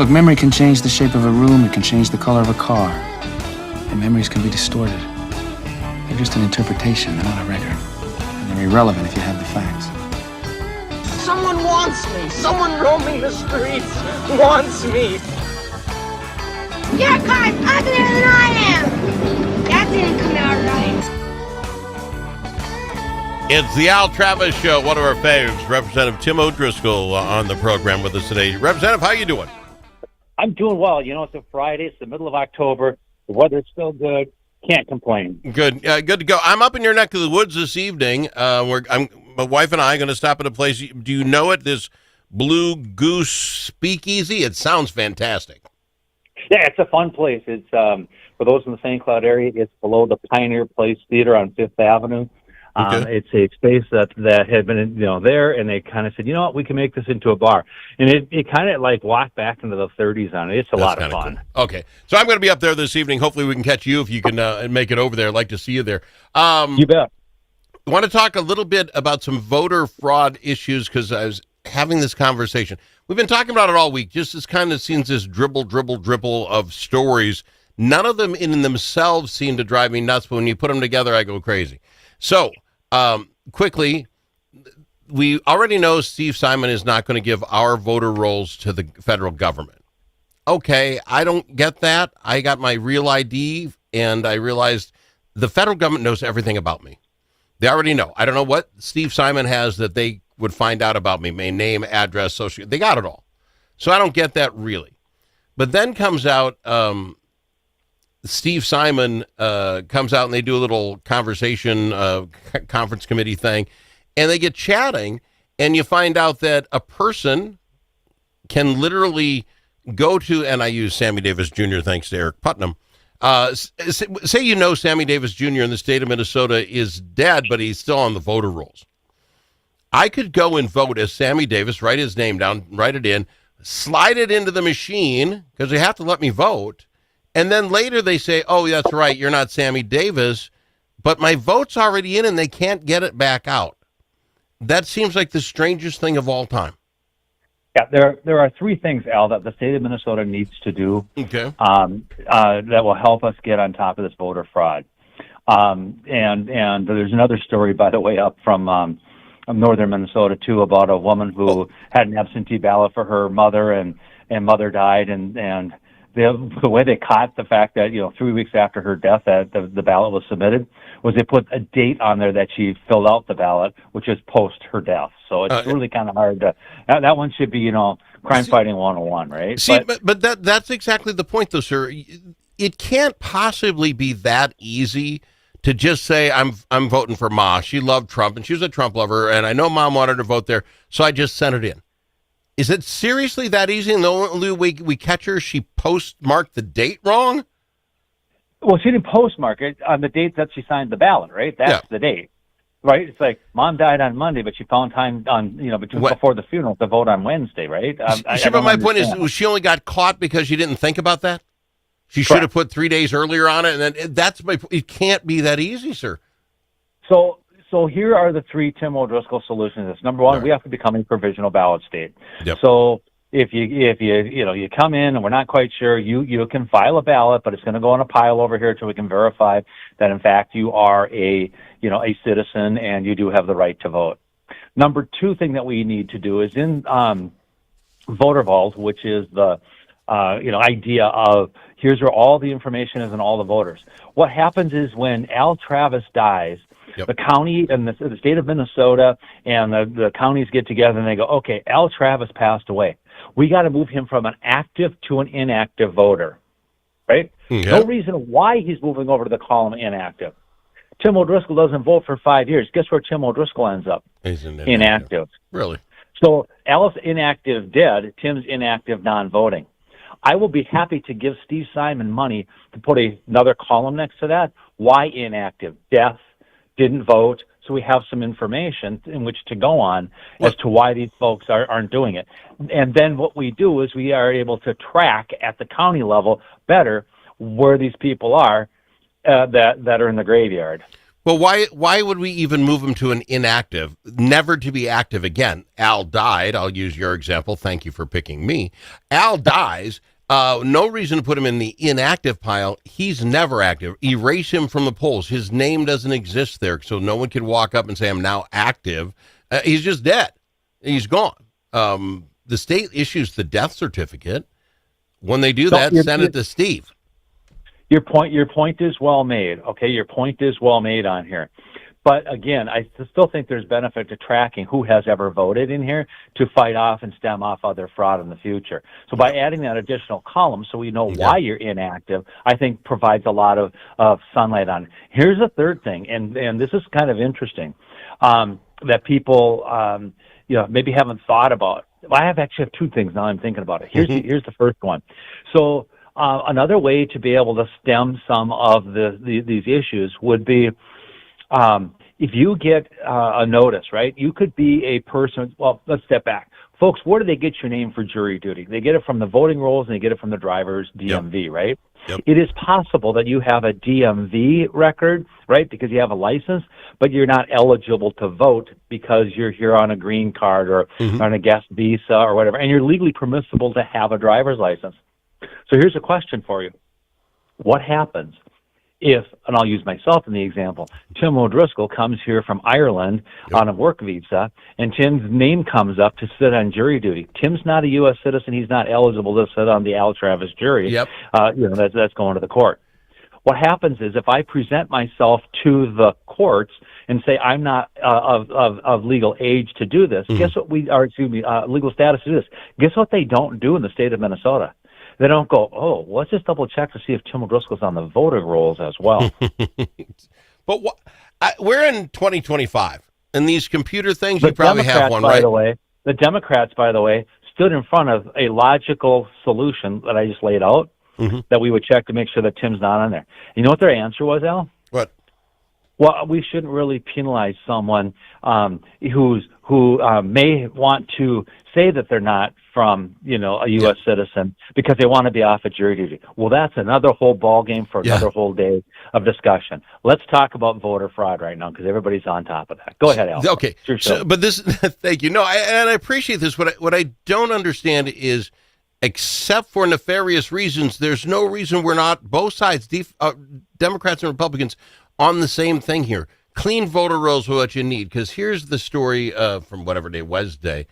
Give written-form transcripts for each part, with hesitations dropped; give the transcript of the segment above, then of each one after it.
Look, memory can change the shape of a room, it can change the color of a car. And memories can be distorted. They're just an interpretation, they're not a record. And they're irrelevant if you have the facts. Someone wants me. Someone roaming the streets wants me. Your car's uglier than I am. That didn't come out right. It's the Al Travis Show, one of our faves. Representative Tim O'Driscoll on the program with us today. Representative, how you doing? I'm doing well. You know, it's a Friday. It's the middle of October. The weather's still good. Can't complain. Good. Good to go. I'm up in your neck of the woods this evening. My wife and I are going to stop at a place. Do you know it? This Blue Goose Speakeasy. It sounds fantastic. Yeah, it's a fun place. It's for those in the St. Cloud area. It's below the Pioneer Place Theater on Fifth Avenue. Okay. It's a space that had been, there, and they kind of said, you know what, we can make this into a bar. And it kind of like walked back into the 30s on it. It's a lot of fun. Cool. Okay. So I'm going to be up there this evening. Hopefully we can catch you if you can make it over there. I'd like to see you there. You bet. I want to talk a little bit about some voter fraud issues because I was having this conversation. We've been talking about it all week. Just this kind of seems this dribble of stories. None of them in themselves seem to drive me nuts, but when you put them together, I go crazy. So, quickly, we already know Steve Simon is not going to give our voter rolls to the federal government. Okay, I don't get that. I got my real ID, and I realized the federal government knows everything about me. They already know. I don't know what Steve Simon has that they would find out about me. My name, address, social. They got it all. So I don't get that really. But then comes out Steve Simon comes out and they do a little conversation, conference committee thing, and they get chatting, and you find out that a person can literally go to, and I use Sammy Davis Jr., thanks to Eric Putnam. Say you know Sammy Davis Jr. in the state of Minnesota is dead, but he's still on the voter rolls. I could go and vote as Sammy Davis, write his name down, write it in, slide it into the machine, because they have to let me vote. And then later they say, oh, that's right, you're not Sammy Davis, but my vote's already in and they can't get it back out. That seems like the strangest thing of all time. Yeah, there are three things, Al, that the state of Minnesota needs to do that will help us get on top of this voter fraud. And there's another story, by the way, up from northern Minnesota, too, about a woman who had an absentee ballot for her mother, and mother died, and the way they caught the fact that 3 weeks after her death that the ballot was submitted was they put a date on there that she filled out the ballot, which is post her death. So it's really kind of hard to that one should be crime fighting 101, right? See, but that's exactly the point, though, sir. It can't possibly be that easy to just say I'm voting for Ma. She loved Trump and she was a Trump lover, and I know Mom wanted to vote there, so I just sent it in. Is it seriously that easy? And the only way we catch her, she postmarked the date wrong? Well, she didn't postmark it on the date that she signed the ballot, right? That's the date, right? It's like Mom died on Monday, but she found time on before the funeral to vote on Wednesday, right? But my point is, she only got caught because she didn't think about that. She should have put 3 days earlier on it, and then that's my. It can't be that easy, sir. So here are the three Tim O'Driscoll solutions. Number one, we have to become a provisional ballot state. Yep. So if you come in and we're not quite sure, you can file a ballot, but it's going to go in a pile over here until we can verify that in fact you are a citizen and you do have the right to vote. Number two thing that we need to do is in Voter Vault, which is the idea of here's where all the information is and all the voters. What happens is when Al Travis dies, the county and the state of Minnesota and the counties get together and they go, okay, Al Travis passed away. We got to move him from an active to an inactive voter, right? Okay. No reason why he's moving over to the column inactive. Tim O'Driscoll doesn't vote for 5 years. Guess where Tim O'Driscoll ends up? He's inactive. Really? So Al's inactive dead, Tim's inactive non-voting. I will be happy to give Steve Simon money to put another column next to that. Why inactive? Death, didn't vote, so we have some information in which to go on as to why these folks aren't doing it. And then what we do is we are able to track at the county level better where these people are that are in the graveyard. Well, why would we even move him to an inactive, never to be active again? Al died. I'll use your example. Thank you for picking me. Al dies. No reason to put him in the inactive pile. He's never active. Erase him from the polls. His name doesn't exist there, so no one can walk up and say, I'm now active. He's just dead. He's gone. The state issues the death certificate. When they do that, send it to Steve. Your point is well made. Okay, your point is well made on here. But again, I still think there's benefit to tracking who has ever voted in here to fight off and stem off other fraud in the future. So by adding that additional column so we know why you're inactive, I think provides a lot of sunlight on it. Here's a third thing, and this is kind of interesting, that people maybe haven't thought about. Well, I actually have two things now I'm thinking about it. Here's the first one. So another way to be able to stem some of these issues would be if you get a notice, right? You could be a person. Well, let's step back. Folks, where do they get your name for jury duty? They get it from the voting rolls and they get it from the driver's DMV, right? Yep. It is possible that you have a DMV record, right, because you have a license, but you're not eligible to vote because you're here on a green card or on a guest visa or whatever, and you're legally permissible to have a driver's license. So here's a question for you. What happens if, and I'll use myself in the example, Tim O'Driscoll comes here from Ireland on a work visa, and Tim's name comes up to sit on jury duty. Tim's not a U.S. citizen. He's not eligible to sit on the Al Travis jury. Yep. That's going to the court. What happens is if I present myself to the courts and say I'm not of legal age to do this, guess what legal status to do this? Guess what they don't do in the state of Minnesota? They don't go, oh, let's just double check to see if Tim O'Driscoll's on the voting rolls as well. But we're in 2025, and these computer things, you probably have one, right? The Democrats, by the way, stood in front of a logical solution that I just laid out that we would check to make sure that Tim's not on there. You know what their answer was, Al? What? Well, we shouldn't really penalize someone who may want to say that they're not from, a U.S. citizen because they want to be off of jury duty. Well, that's another whole ball game for another whole day of discussion. Let's talk about voter fraud right now because everybody's on top of that. Go ahead, Al. Okay. But this, thank you. No, and I appreciate this. What I don't understand is, except for nefarious reasons, there's no reason we're not, both sides, Democrats and Republicans, on the same thing here. Clean voter rolls are what you need, because here's the story from whatever day, Wednesday.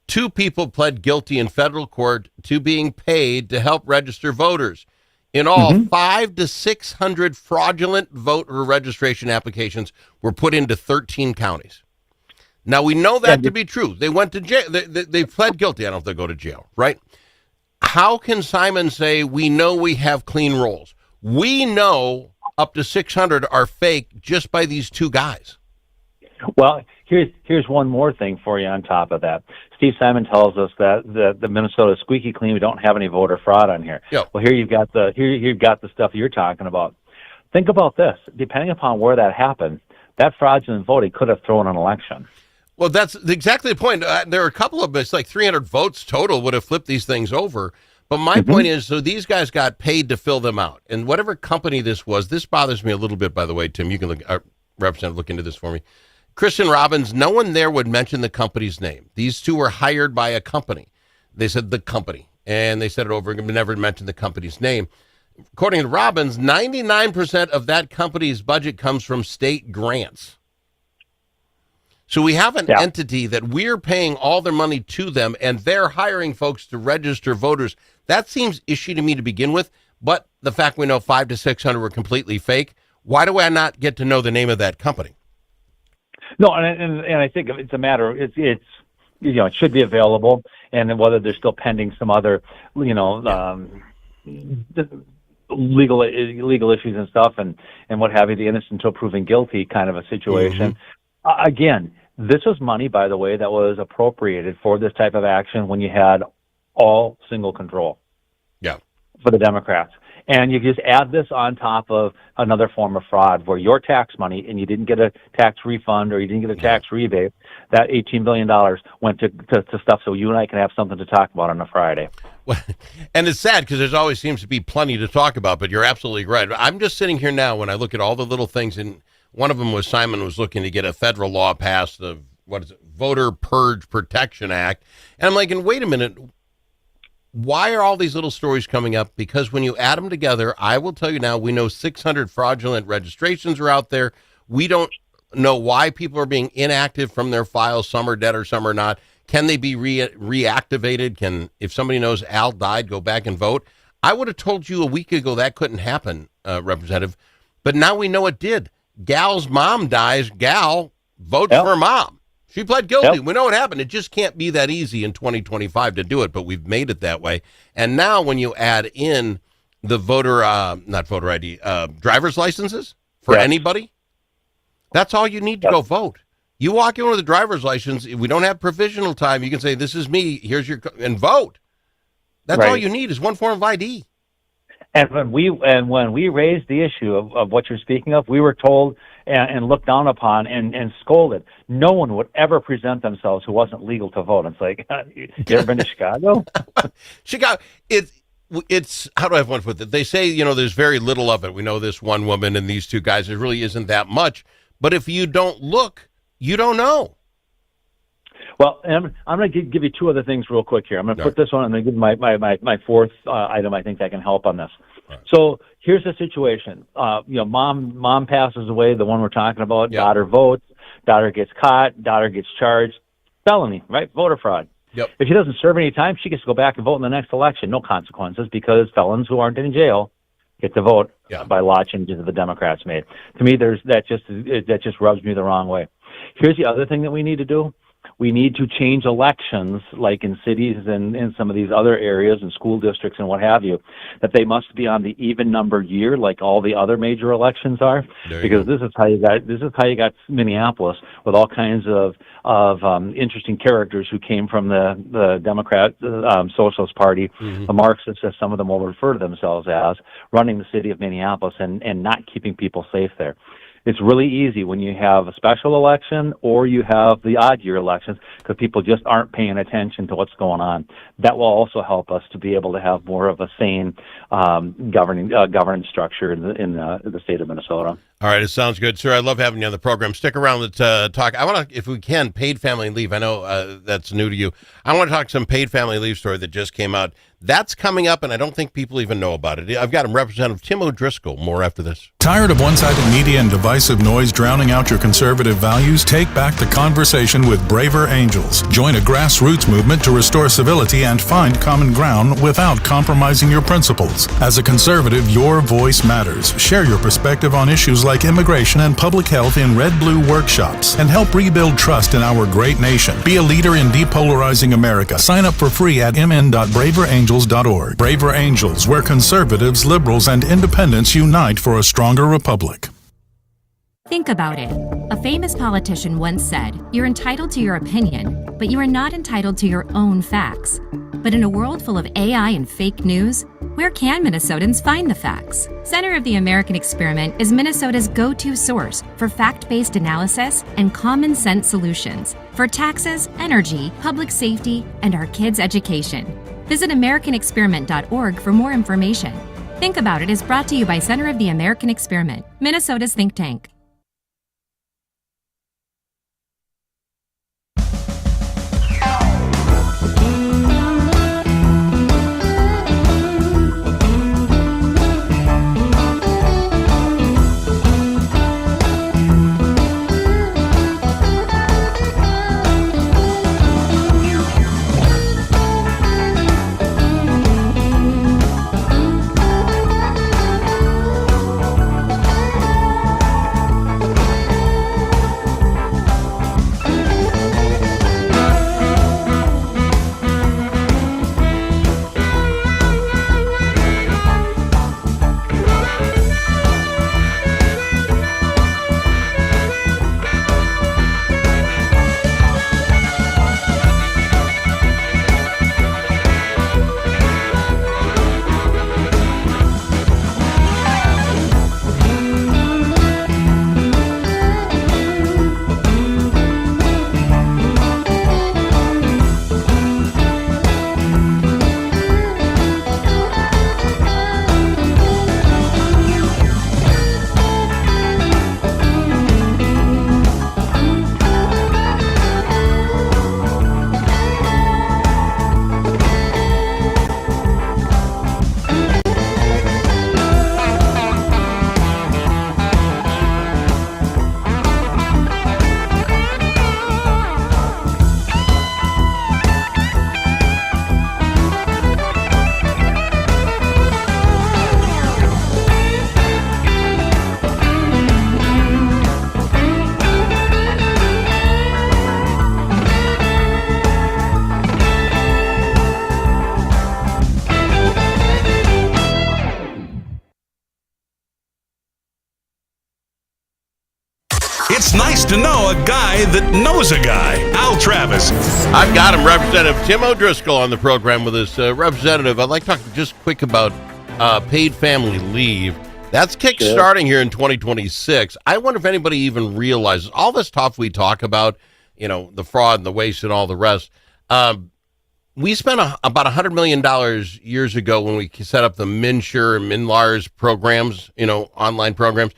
2 people pled guilty in federal court to being paid to help register voters. In all, 500 to 600 fraudulent voter registration applications were put into 13 counties. Now, we know that to be true. They went to jail. They pled guilty. I don't know if they'll go to jail, right? How can Simon say, we know we have clean rolls? We know up to 600 are fake just by these 2 guys. Well, here's one more thing for you on top of that. Steve Simon tells us that the Minnesota is squeaky clean. We don't have any voter fraud on here. Yep. Well, here you've got the stuff you're talking about. Think about this. Depending upon where that happened, that fraudulent voting could have thrown an election. Well, that's exactly the point. There are a couple of them. It's like 300 votes total would have flipped these things over. But my point is, so these guys got paid to fill them out. And whatever company this was, this bothers me a little bit, by the way, Tim. You can look into this for me. Christian Robbins, no one there would mention the company's name. These 2 were hired by a company. They said the company, and they said it over again, but never mentioned the company's name. According to Robbins, 99% of that company's budget comes from state grants. So we have an entity that we're paying all their money to them, and they're hiring folks to register voters. That seems ishy to me to begin with, but the fact we know 500 to 600 were completely fake, why do I not get to know the name of that company? No, and I think it's a matter of it should be available, and whether they're still pending some other legal issues and stuff, and what have you, the innocent until proven guilty kind of a situation. Again, this was money, by the way, that was appropriated for this type of action when you had all single control. Yeah. For the Democrats. And you just add this on top of another form of fraud where your tax money, and you didn't get a tax refund or you didn't get a tax rebate, that $18 billion went to stuff so you and I can have something to talk about on a Friday. Well, and it's sad because there always seems to be plenty to talk about, but you're absolutely right. I'm just sitting here now when I look at all the little things, and One of them was Simon was looking to get a federal law passed, the Voter Purge Protection Act. And I'm like, wait a minute, why are all these little stories coming up? Because when you add them together, I will tell you now, we know 600 fraudulent registrations are out there. We don't know why people are being inactive from their files. Some are dead or some are not. Can they be reactivated? If somebody knows Al died, go back and vote? I would have told you a week ago that couldn't happen, Representative. But now we know it did. Gal's mom dies. Gal votes for mom. She pled guilty. Yep. We know what happened. It just can't be that easy in 2025 to do it, but we've made it that way. And now when you add in the not voter ID, driver's licenses for anybody, that's all you need to go vote. You walk in with a driver's license. If we don't have provisional time, you can say, this is me. Here's and vote. That's all you need is one form of ID. And when we raised the issue of what you're speaking of, we were told and looked down upon and scolded. No one would ever present themselves who wasn't legal to vote. It's like, you ever been to Chicago? Chicago, it's how do I have one put that? They say, there's very little of it. We know this one woman and these two guys. There really isn't that much. But if you don't look, you don't know. Well, and I'm going to give you two other things real quick here. I'm going to put this one, and then give my fourth item I think that can help on this. Right. So here's the situation. Mom passes away, the one we're talking about. Yep. Daughter votes. Daughter gets caught. Daughter gets charged. Felony, right? Voter fraud. Yep. If she doesn't serve any time, she gets to go back and vote in the next election. No consequences because felons who aren't in jail get to vote by law changes that the Democrats made. To me, that just rubs me the wrong way. Here's the other thing that we need to do. We need to change elections, like in cities and in some of these other areas and school districts and what have you, that they must be on the even numbered year, like all the other major elections are. Because this is how you got Minneapolis with all kinds of interesting characters who came from the Democrat Socialist Party, the Marxists, as some of them will refer to themselves as, running the city of Minneapolis and not keeping people safe there. It's really easy when you have a special election or you have the odd year elections because people just aren't paying attention to what's going on. That will also help us to be able to have more of a sane governance structure in the state of Minnesota. All right, it sounds good, sir. I love having you on the program. Stick around to talk. I want to, if we can, paid family leave. I know that's new to you. I want to talk some paid family leave story that just came out. That's coming up, and I don't think people even know about it. I've got Representative Tim O'Driscoll. More after this. Tired of one-sided media and divisive noise drowning out your conservative values? Take back the conversation with Braver Angels. Join a grassroots movement to restore civility and find common ground without compromising your principles. As a conservative, your voice matters. Share your perspective on issues like immigration and public health in Red Blue workshops and help rebuild trust in our great nation. Be a leader in depolarizing America. Sign up for free at mn.braverangels.org. Braver Angels, where conservatives, liberals, and independents unite for a stronger republic. Think about it. A famous politician once said, "You're entitled to your opinion, but you are not entitled to your own facts." But in a world full of AI and fake news, where can Minnesotans find the facts? Center of the American Experiment is Minnesota's go-to source for fact-based analysis and common sense solutions for taxes, energy, public safety, and our kids' education. Visit AmericanExperiment.org for more information. Think About It is brought to you by Center of the American Experiment, Minnesota's think tank. guy that knows a guy, Al Travis. I've got him, Representative Tim O'Driscoll, on the program with us. Representative, I'd like to talk just quick about paid family leave. That's kick-starting here in 2026. I wonder if anybody even realizes all this stuff we talk about, the fraud and the waste and all the rest. We spent about $100 million years ago when we set up the MNsure and MNLARS programs, online programs.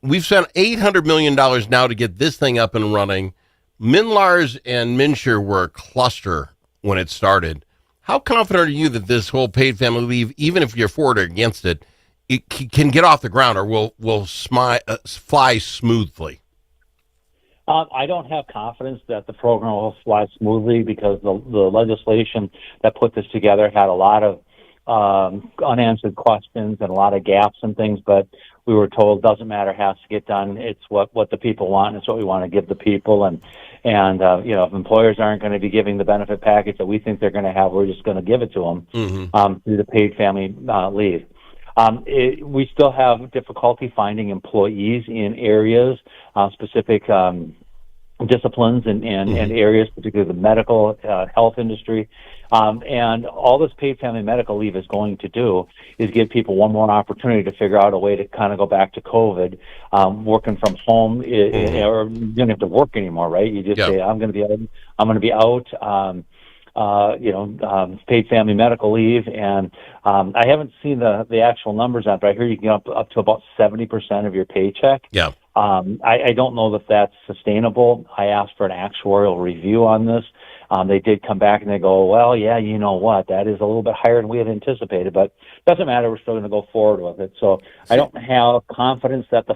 We've spent $800 million now to get this thing up and running. MNLARS and MNsure were a cluster when it started. How confident are you that this whole paid family leave, even if you're for it or against it, it can get off the ground or will fly smoothly? I don't have confidence that the program will fly smoothly because the legislation that put this together had a lot of unanswered questions and a lot of gaps and things, but we were told doesn't matter, has to get done. It's what the people want. It's what we want to give the people. And if employers aren't going to be giving the benefit package that we think they're going to have, we're just going to give it to them through the paid family leave. We still have difficulty finding employees in areas, specific disciplines and areas, particularly the medical health industry. And all this paid family medical leave is going to do is give people one more opportunity to figure out a way to kind of go back to COVID, working from home, or you don't have to work anymore, right? You just say, I'm going to be out. Paid family medical leave, and I haven't seen the actual numbers on it, but I hear you can get up to about 70% of your paycheck. Yeah. I don't know if that's sustainable. I asked for an actuarial review on this. They did come back and they go, well, yeah, you know what, that is a little bit higher than we had anticipated, but doesn't matter. We're still going to go forward with it. So I don't have confidence that the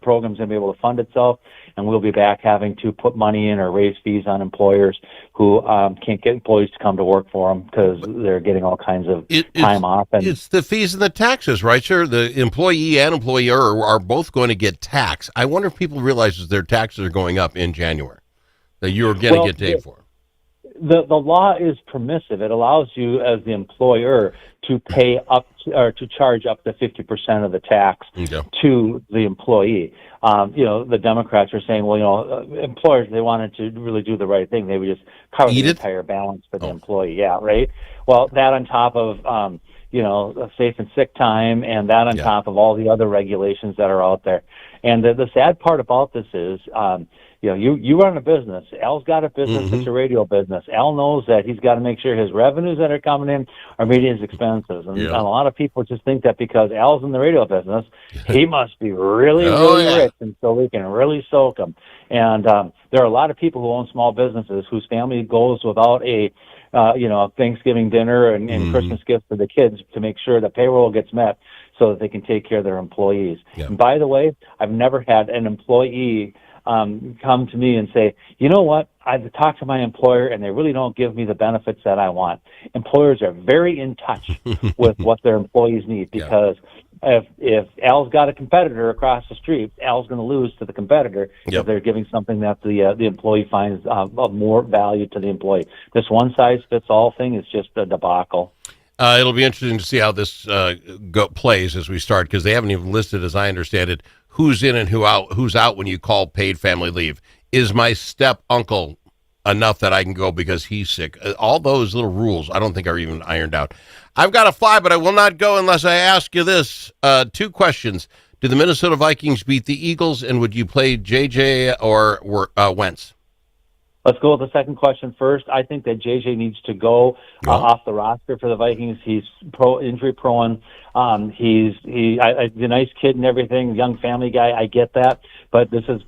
program's going to be able to fund itself, and we'll be back having to put money in or raise fees on employers who can't get employees to come to work for them because they're getting all kinds of time off. And it's the fees and the taxes, right, sir? The employee and employer are both going to get taxed. I wonder if people realize that their taxes are going up in January, that you're going to get paid for. The law is permissive. It allows you as the employer to pay up or to charge up to 50% of the tax to the employee. The Democrats are saying, well, employers, they wanted to really do the right thing. They would just cover the entire balance for the employee. Yeah, right. Well, that on top of, safe and sick time, and that on top of all the other regulations that are out there. And the sad part about this is, you run a business. Al's got a business. It's a radio business. Al knows that he's got to make sure his revenues that are coming in are meeting his expenses. And a lot of people just think that because Al's in the radio business, he must be really rich, and so we can really soak him. And there are a lot of people who own small businesses whose family goes without a Thanksgiving dinner and Christmas gifts for the kids to make sure the payroll gets met so that they can take care of their employees. Yeah. And by the way, I've never had an employee come to me and say, you know what, I've talked to my employer and they really don't give me the benefits that I want. Employers are very in touch with what their employees need because if Al's got a competitor across the street, Al's going to lose to the competitor if they're giving something that the employee finds of more value to the employee. This one-size-fits-all thing is just a debacle. It'll be interesting to see how this plays as we start, because they haven't even listed, as I understand it, who's in and who's out when you call paid family leave. Is my step uncle enough that I can go because he's sick? All those little rules I don't think are even ironed out. I've got to fly, but I will not go unless I ask you this. 2 questions. Do the Minnesota Vikings beat the Eagles, and would you play JJ or Wentz? Let's go with the second question first. I think that JJ needs to go off the roster for the Vikings. He's injury prone. He's a nice kid and everything, young family guy. I get that, but this is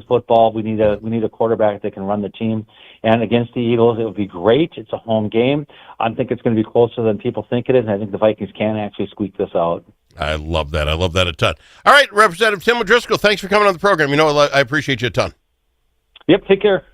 football. We need a quarterback that can run the team. And against the Eagles, it would be great. It's a home game. I think it's going to be closer than people think it is, and I think the Vikings can actually squeak this out. I love that. I love that a ton. All right, Representative Tim O'Driscoll, thanks for coming on the program. I appreciate you a ton. Yep, take care.